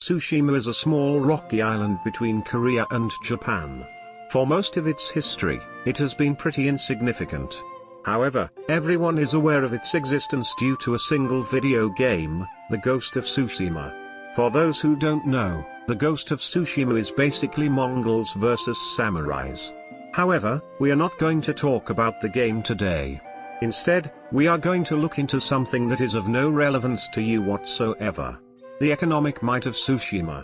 Tsushima is a small rocky island between Korea and Japan. For most of its history, it has been pretty insignificant. However, everyone is aware of its existence due to a single video game, the Ghost of Tsushima. For those who don't know, the Ghost of Tsushima is basically Mongols versus samurais. However, we are not going to talk about the game today. Instead, we are going to look into something that is of no relevance to you whatsoever. The economic might of Tsushima.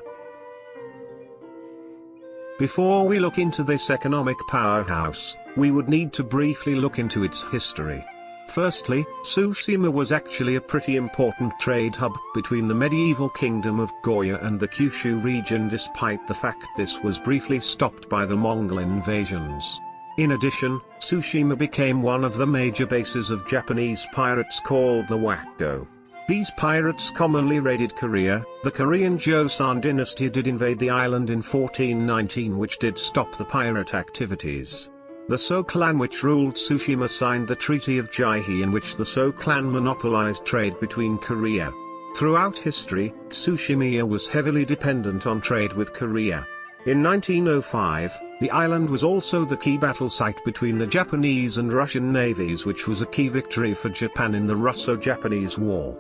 Before we look into this economic powerhouse, we would need to briefly look into its history. Firstly, Tsushima was actually a pretty important trade hub between the medieval kingdom of Goryeo and the Kyushu region, despite the fact this was briefly stopped by the Mongol invasions. In addition, Tsushima became one of the major bases of Japanese pirates called the Wakko. These pirates commonly raided Korea. The Korean Joseon dynasty did invade the island in 1419, which did stop the pirate activities. The So clan which ruled Tsushima signed the Treaty of Jaihe, in which the So clan monopolized trade between Korea. Throughout history, Tsushima was heavily dependent on trade with Korea. In 1905, the island was also the key battle site between the Japanese and Russian navies, which was a key victory for Japan in the Russo-Japanese War.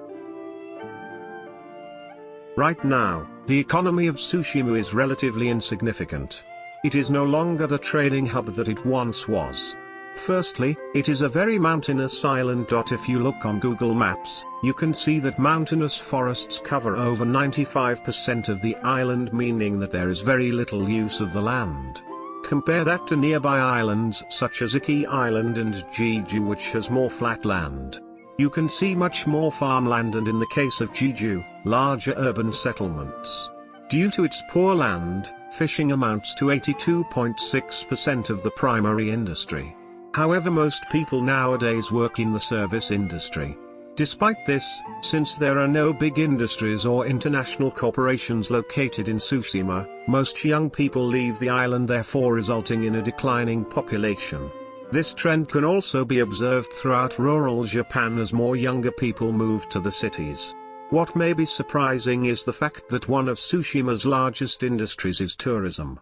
Right now, the economy of Tsushima is relatively insignificant. It is no longer the trading hub that it once was. Firstly, it is a very mountainous island. If you look on Google Maps, you can see that mountainous forests cover over 95% of the island, meaning that there is very little use of the land. Compare that to nearby islands such as Iki Island and Jeju, which has more flat land. You can see much more farmland, and in the case of Jeju, larger urban settlements. Due to its poor land, fishing amounts to 82.6% of the primary industry. However, most people nowadays work in the service industry. Despite this, since there are no big industries or international corporations located in Tsushima, most young people leave the island, therefore resulting in a declining population. This trend can also be observed throughout rural Japan as more younger people move to the cities. What may be surprising is the fact that one of Tsushima's largest industries is tourism.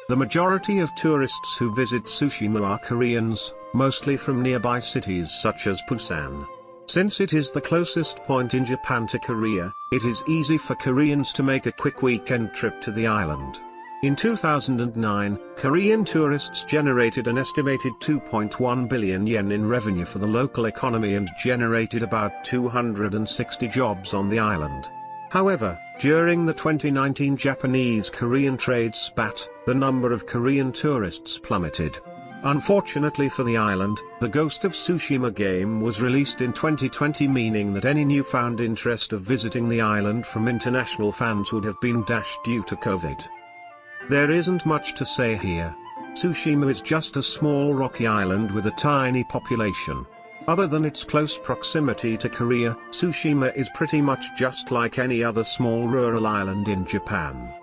The majority of tourists who visit Tsushima are Koreans, mostly from nearby cities such as Busan. Since it is the closest point in Japan to Korea, it is easy for Koreans to make a quick weekend trip to the island. In 2009, Korean tourists generated an estimated 2.1 billion yen in revenue for the local economy and generated about 260 jobs on the island. However, during the 2019 Japanese-Korean trade spat, the number of Korean tourists plummeted. Unfortunately for the island, the Ghost of Tsushima game was released in 2020, meaning that any newfound interest of visiting the island from international fans would have been dashed due to COVID. There isn't much to say here. Tsushima is just a small rocky island with a tiny population. Other than its close proximity to Korea, Tsushima is pretty much just like any other small rural island in Japan.